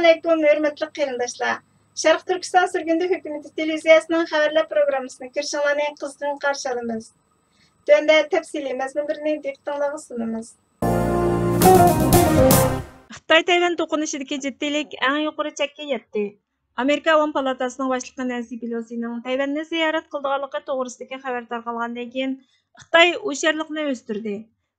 Assalamualaikum, hörmətli qərindaşlar. Şərq Türkistan sürgündü hökuməti televiziyasının xəbərlər proqramısını kirşanlarını qızğın qarşı alımız. Töndə təfsili məzmunlarını diqqətinizə sunumuz. Xitay Tayvan toqunuşidagi jiddiylik eng yuqori chekka yetdi. Amerika Avam palatasining boshlig'i Nancy Pelosining Tayvanni ziyorat qilganligi to'g'risidagi xabar tarqalgandan keyin Xitoy o'sharlikni o'stirdi.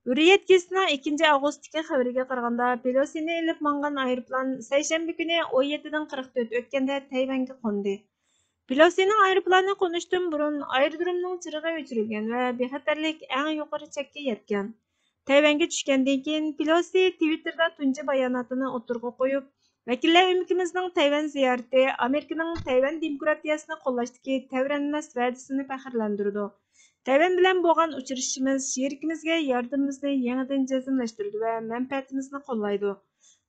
Hürriyet gazetinin 2 Ağustos'taki xabariga qaraganda Pelosi'ni ilib mangan aeroplan seshanba kuni 17:44 o'tganda Tayvanga qo'ndi. Pelosi'ning aeroplani qo'nishdan burun aerodromning chirig'i o'chirilgan va bexatarlik eng yuqori chekka yetgan. Tayvanga tushgandan keyin Pelosi Twitterda tunji bayonotini o'tirg'a qo'yib, vakillar umikimizning Tayvan ziyorati Amerikaning Tayvan demokratiyasini qo'llashdagi tavranmas va'dasini faxrlantirdi. Tayvan bilan bo'lgan uchrashishimiz sherikimizga yordamimizni yangidan jazmlashtirdi va manfaatimizni qo'llaydi.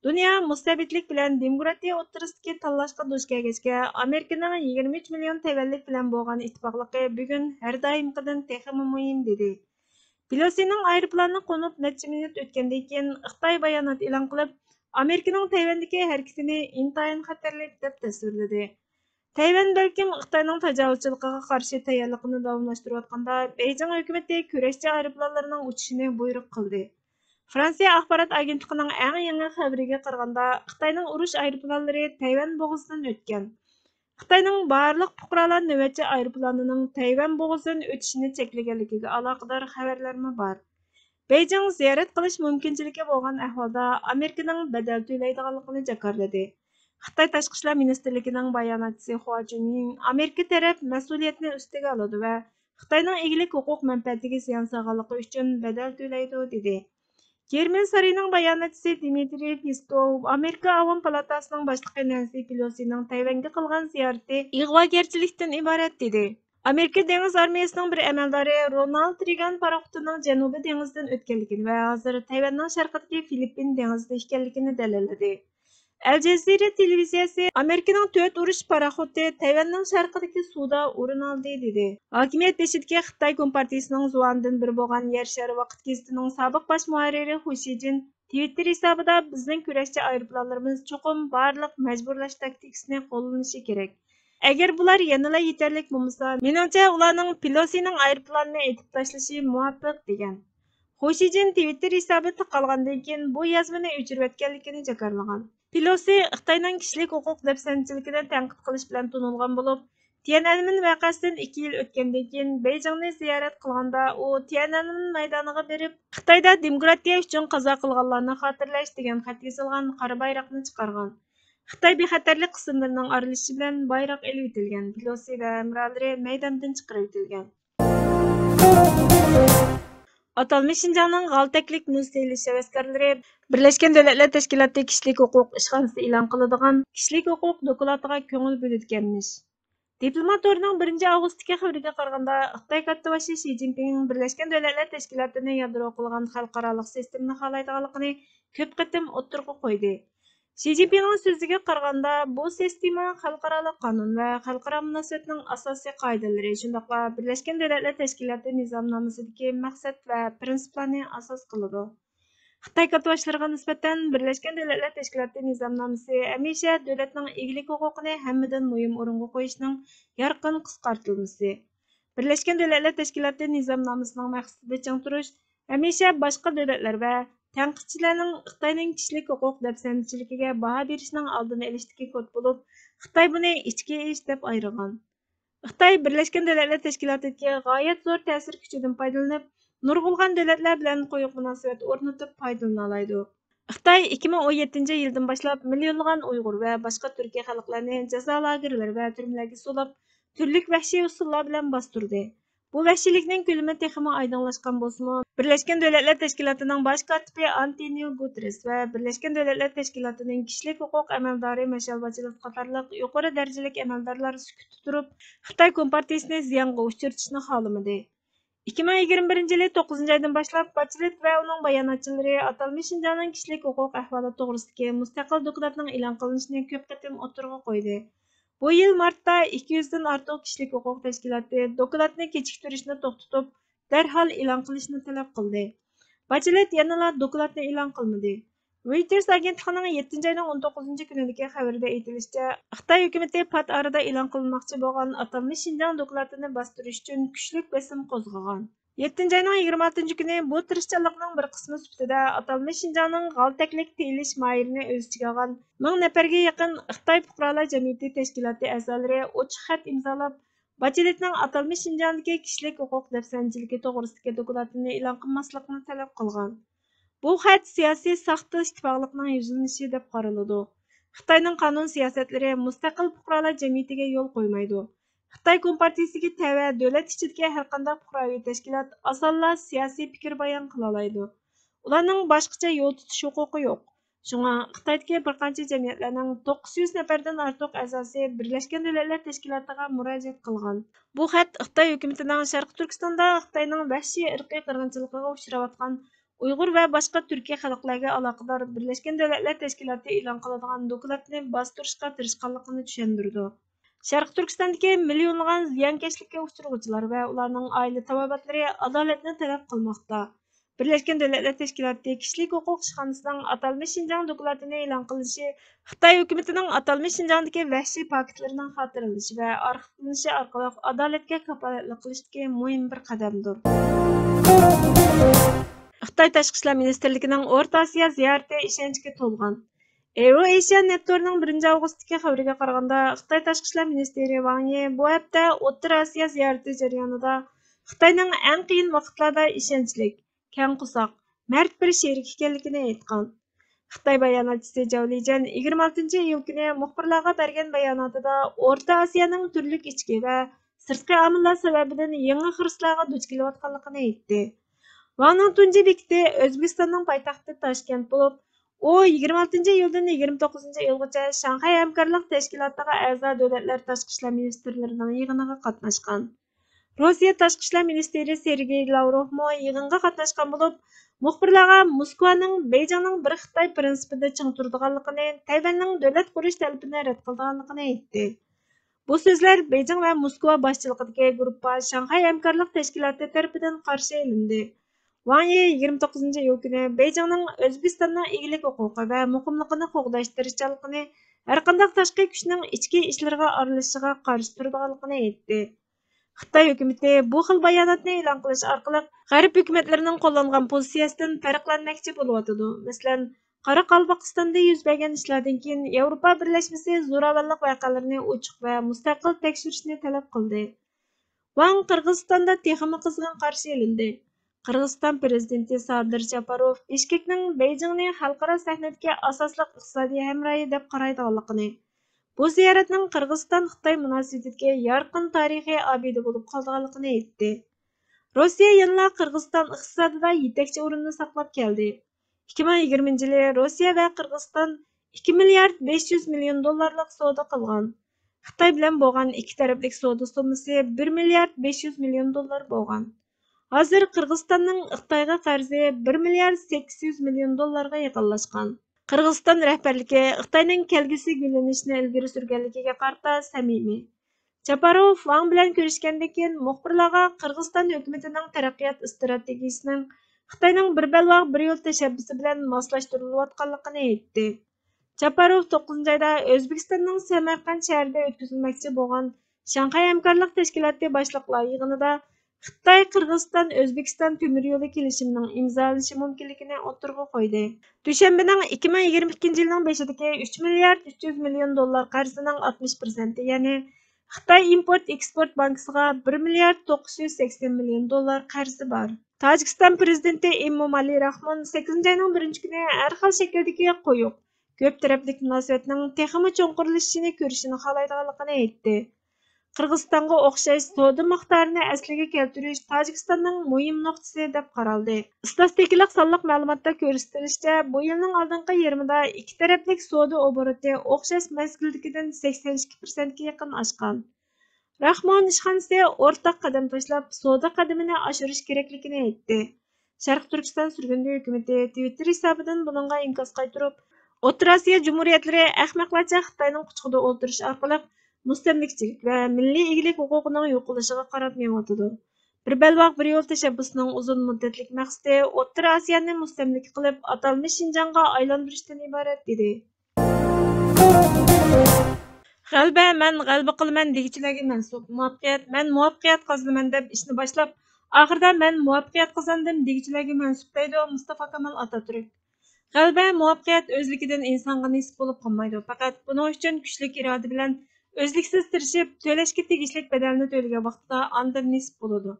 Dunyo mustabidlik bilan demokratiya o'tirisidagi tanlashga duch kelgachga Amerikaning 23 million Tayvanlik bilan bo'lgan ittifoqligi bugun har doimgidan texmi muhim dedi. Pelosining aeroplanni qo'nib necha minut o'tgandan keyin Xitoy bayonot e'lon qilib, Amerikaning Tayvandagi harakatini intayin xatarli deb tasvirladi. Tayvan balkim Xitoyning tajovuzchiligiga qarshi tayyorligini davomlashtirayotganda Beijing hukumati kurashchi aeroplanlarining uchishini buyruq qildi. Fransiya axborot agentligining eng yangi xabariga qaraganda Xitoyning urush aeroplanlari Tayvan bo'g'zidan o'tgan. Xitoyning barliq fuqarolar navbatchi aeroplanining Tayvan bo'g'zidan o'tishini cheklaganligiga aloqador xabarlarmi bor. Beijing ziyorat qilish mumkinchiligi bo'lgan ahvolda Amerikaning badal to'laydiganligini jakarladi. Xitoy Tashqi ishlar ministrligining bayonotchisi Hua Chunying Amerika taraf mas'uliyatni ustiga oladi va Xitoyning egilik huquq manfaatiga ziyon solganligi uchun badal to'laydi dedi. Kreml sarayining bayonotchisi Dmitriy Peskov Amerika Avam palatasining boshlig'i Nancy Pelosining Tayvanga qilgan ziyorati ig'vogarchilikdan iborat dedi. Amerika dengiz armiyasining bir amaldori Ronald Reagan paraxotining Janubiy dengizdan o'tganligini va hozir Tayvanning sharqidagi Filippin dengizida ekanligini dalilladi. Al Jazeera televiziyasi Amerikaning 4 urush paraxoti Tayvanning sharqidagi suvda o'rin oldi dedi. Hokimiyat beshidagi Xitoy Kompartiyasining zuvandan biri bo'lgan Yer shari vaqt gazetining sobiq bosh muharriri Hu Shijin Twitter hisobida bizning kurashchi aeroplanlarimiz cho'qim barliq majburlash taktikasini qo'llanishi kerak. Agar bular yanada yetarlik bo'lmasa, menimcha ularning Pelosining aeroplanini etib tashlashi muvaffaq degan. Hu Shijin Twitter hisobi qolgandan keyin bu yozmani o'chirayotganligini jakarlagan. Pelosi Xitoyning kishilik huquq dafsanchiligini tanqid qilish bilan tunilgan bo'lib, Tiananmen voqeasidan 2 yil o'tgandan keyin Beijingni ziyorat qilganda u Tiananmen maydoniga berib, Xitoyda demokratiya uchun qazo qilganlarni xotirlash degan xat yozilgan qora bayroqni chiqargan. Xitoy bexatarlik qismlarining aralashishi bilan bayroq elib etilgan. Pelosi va hamrohlari maydondan chiqarib etilgan. Atalmış Şinjanning G'altaklik muz telish havaskorlari Birlashgan Davlatlar Tashkiloti kishilik huquq ishxonasi e'lon qiladigan kishilik huquq doklatiga ko'ngil bo'ladiganmish. Diplomat o'rnining 1 Avgustdagi xabariga qaraganda Xitoy kattabashi Shi Jinping Birlashgan Davlatlar Tashkilotini yadro qilgan xalqaro sistemani xohlaydiganligini ko'p qatim o'ttirg'a qo'ydi. Shi Jinpingning so'ziga qaraganda bu sistema xalqaro qonun va xalqaro munosabatning asosiy qoidalari, shundaqla Birlashgan Davlatlar Tashkiloti nizomnomasidagi maqsad va prinsiplarni asos qiladi. Xitoy kattaboshlariga nisbatan Birlashgan Davlatlar Tashkiloti nizomnomasi hamisha davlatning egilik huquqini hammadan muhim o'ringa qo'yishning yorqin qisqartirilmasi. Birlashgan Davlatlar Tashkiloti nizomnomasining maqsadida ching turish hamisha boshqa davlatlar va tanqidchilarning Xitoyning kishilik huquq dafsanchiligiga baho berishning oldini olishdagi kod bo'lib, Xitoy buni ichki ish deb ayirgan. Xitoy Birlashgan Davlatlar Tashkilotiga g'oyat zo'r ta'sir kuchidan foydalanib, nurg'ulg'an davlatlar bilan quyuq munosabat o'rnatib foydalana oladi. Xitoy 2017-yildan boshlab millionlagan Uyg'ur va boshqa Turkiya xalqlarini jazo lagerlari va turmalarga solib, turli vahshiy usullar bilan bostirdi. Bu vahshiylikning ko'lami texmi oydinlashgan bo'lsa-mu, Birlashgan Davlatlar Tashkilotining bosh kotibi Antonio Guterres va Birlashgan Davlatlar Tashkilotining kishilik huquq amaldori Mashal Bachelet qatorliq yuqori darajalik amaldorlar sukut turib, Xitoy Kompartiyasini ziyonga uchratishni xohlamadi. 2021-yil 9-oydan boshlab Bachelet va uning bayonotchilari atalmış Şinjanning kishilik huquq ahvoli to'g'risidagi mustaqil dokladning e'lon qilinishini ko'p qatim o'tirg'a qo'ydi. Bu yil martda 200 dan ortiq kishilik huquq tashkiloti dokladni kechiktirishni to'xtatib, darhol e'lon qilishni talab qildi. Bachelet yanada dokladni e'lon qilmadi. Reuters agentligining 7 ayning 19 kunidagi xabarida aytilishicha, Xitoy hukumati pat arada e'lon qilinmoqchi bo'lgan atalmish Şinjan dokladini bostirish uchun kuchlik besim qo'zg'agan. 7 ayning 26 kuni bu tirishchanlikning bir qismi sifatida atalmish Şinjanning g'altaklik tiyilish mayirini o'z ichiga olgan 1000 nafarga yaqin Xitoy fuqarolar jamiyati tashkiloti a'zolari ochiq xat imzolab, Bacheletning atalmish Şinjandagi kishilik huquq dafsanchiligi to'g'risidagi dokladini e'lon qilmaslikni talab qilgan. Bu xat siyosiy saxta ittifoqlikning yuzlanishi deb qaraladi. Xitoyning qonun siyosatlari mustaqil fuqarolar jamiyatiga yo'l qo'ymaydi. Xitoy Kompartiyasiga tava davlat ichidagi har qanday fuqaroviy tashkilot osonla siyosiy fikr bayon qila oladi. Ularning boshqacha yo'l tutish huquqi yo'q. Shunga Xitoydagi bir qancha jamiyatlarning 900 nafardan ortiq a'zosi Birlashgan Davlatlar Tashkilotiga murojaat qilgan. Bu xat Xitoy hukumatining Sharq Turkistonda Xitoyning vahshiy irqiy qirg'inchiligiga uchrayotgan Uyg'ur va boshqa Turkiya xalqlariga aloqador Birlashgan Davlatlar Tashkiloti e'lon qiladigan dokladni bostirishga tirishganligini tushuntirdi. Sharq Turkistondagi millionlagan ziyonkashlikka uchraguvchilar va ularning oila tabobatlari adolatni talab qilmoqda. Birlashgan Davlatlar Tashkiloti kishilik huquq ishxonasining atalmish Şinjan dokladini e'lon qilishi Xitoy hukumatining atalmish Şinjandagi vahshiy faktlarning xotirlanishi va arxivlanishi orqali adolatga kafolatlik qilishdagi muhim bir qadamdir. Xitoy Tashqi ishlar ministrligining O'rta Osiyo ziyorati ishonchga to'lgan. EuroAsia Network'ning 1 avgustdagi xabariga qaraganda, Xitoy Tashqi ishlar ministri Wang Yi bu hafta O'rta Osiyo ziyorati jarayonida Xitoyning eng qiyin vaqtlarda ishonchli, keng qusoq, mard bir sherik ekanligini aytgan. Xitoy bayonotchisi Zhao Lijian 26 iyul kuni muxbirlarga bergan bayonotida O'rta Osiyoning turli ichki va sirtqi omillar sababidan yangi xirislarga duch kelayotganligini aytdi. Wang'ning tunji bekiti O'zbekistonning poytaxti Toshkent bo'lib, u 26-iyuldan 29-iyulgacha Shanxay hamkorlik tashkilotiga a'zo davlatlar tashqi ishlar ministrlarining yig'iniga qatnashgan. Rossiya tashqi ishlar ministri Sergey Lavrovmo yig'inga qatnashgan bo'lib, muxbirlarga Moskvaning Beyjingning bir Xitoy prinsipida ching turadiganligini, Tayvanning davlat qurish talabini rad qilganligini aytdi. Bu so'zlar Beyjing va Moskva boshchiligidagi gruppa Shanxay hamkorlik tashkiloti tomonidan qarshi olindi. Wang Yi 29-iyul kuni Beyjingning O'zbekistonning egilik huquqi va muqimligini qo'g'dash tirishchiligini har qanday tashqi kuchning ichki ishlariga aralashishiga qarshi turadiganligini aytdi. Xitoy hukumati bu xil bayonotni e'lon qilish orqali g'arb hukumatlarining qo'llangan pozitsiyasidan farqlanmoqchi bo'lyotidi. Masalan, Qoraqalpog'istonda yuz bergan ishlardan keyin Yevropa birlashmasi zo'ravonlik voqealarini ochiq va mustaqil tekshirishni talab qildi. Wang Qirg'izistonda texnik qizg'in qarshi olindi. Qirg'iziston prezidenti Sadir Japarov Bishkekning Beyjingni xalqaro sahnadagi asosli iqtisodiy hamrohi deb qaraydiganligini, bu ziyoratning Qirg'iziston-Xitoy munosabatidagi yorqin tarixiy obida bo'lib qolganligini aytdi. Rossiya yana Qirg'iziston iqtisodida yetakchi o'rinni saqlab keldi. 2020-yili Rossiya va Qirg'iziston 2 milliard 500 million dollarlik savdo qilgan. Xitoy bilan bo'lgan ikki taraflik savdo summasi 1 milliard 500 million dollar bo'lgan. Hozir Qirg'izistonning Xitoyga qarzi 1 milliard 800 million dollarga yaqinlashgan. Qirg'iziston rahbarligi Xitoyning kelgusi gullanishini ilgari surganligiga qarata samimiy. Japarov Wang bilan ko'rishgandan keyin muxbirlarga Qirg'iziston hukumatining taraqqiyot strategiyasining Xitoyning bir balvoq bir yo'l tashabbusi bilan moslashtirilayotganligini aytdi. Japarov 9-oyda O'zbekistonning Samarqand shahrida o'tkazilmoqchi bo'lgan Shanxay hamkorlik tashkiloti boshliqlar yig'inida Xitoy, Qirg'iziston, O'zbekiston temir yo'li kelishimining imzolanishi mumkinligini o'tirg'a qo'ydi. Dushanbaning 2022-yilning beshidagi 3 milliard 300 million dollar qarzining 60%, ya'ni Xitoy Import-Eksport bankasiga 1 milliard 980 million dollar qarzi bor. Tojikiston prezidenti Emomali Rahmon 8-oyning 1-kuni har xil shakldagi qo'yiq, ko'p tarafli munosabatning texmi cho'nqirlashishini ko'rishini xohlaydiganligini aytdi. Qirg'izistonga o'xshash savdo miqdorini asliga keltirish Tojikistonning muhim nuqtasi deb qaraldi. Statistikalik sonliq ma'lumotda ko'rsatilishicha, bu yilning oldingi yarmida ikki taraflik savdo obroti o'xshash mazgildagidan 82% ga yaqin oshgan. Rahmon ishxonasi o'rtaq qadam tashlab, savdo qadamini oshirish kerakligini aytdi. Sharq Turkiston surgundi hukumati Twitter hisobidan buningga inkos qaytirib, O'rta Osiyo jumhuriyatlari ahmoqlarcha Xitoyning quchog'ida o'tirish orqali mustamlikchilik va milliy egilik huquqining yo'qilishiga qarab mengotidi. Bir belbaq bir yo'l tashabbusining uzun muddatlik maqsadi O'rta Osiyoni mustamlaka qilib, atalmish Shinjongga aylantirishdan iborat dedi. G'alaba man g'alaba qilaman degichilarga mansub. Muvaffaqiyat man muvaffaqiyat qozonaman deb ishni boshlab, oxirida man muvaffaqiyat qozondim degichilarga mansub deydi Mustafa Kemal Atatürk. G'alaba muvaffaqiyat o'zligidan insonga nisb bo'lib qolmaydi. Faqat buning uchun kuchlik iroda bilan o'zliksiz tirishib, to'lashga tegishli badalni to'lagan vaqtda andan nisb bo'ladi.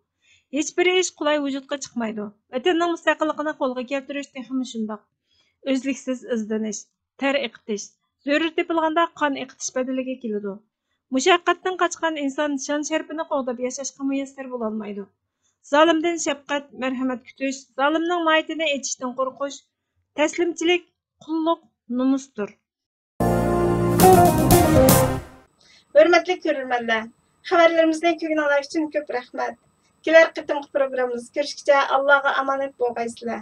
Hech bir ish qulay vujudga chiqmaydi. Vatanning mustaqilligini qo'lga keltirish texmi shundoq. O'zliksiz izdanish, ter iqitish, zo'rur tepilganda qon iqitish badaliga keladi. Mushaqqatdan qochgan inson shon sharafini qo'g'dab yashashga muyassar bo'lolmaydi. Zolimdan shafqat, marhamat kutish, zolimning maytini etishdan qo'rqish, taslimchilik, qulluq, nomusdir. Hörmətli görürmənlər, xəbərlərimizni köynələr üçün köp rəhmət. Kelər qitimki proqramımız görüşkəcə Allah'a emanet bolğaysızlar.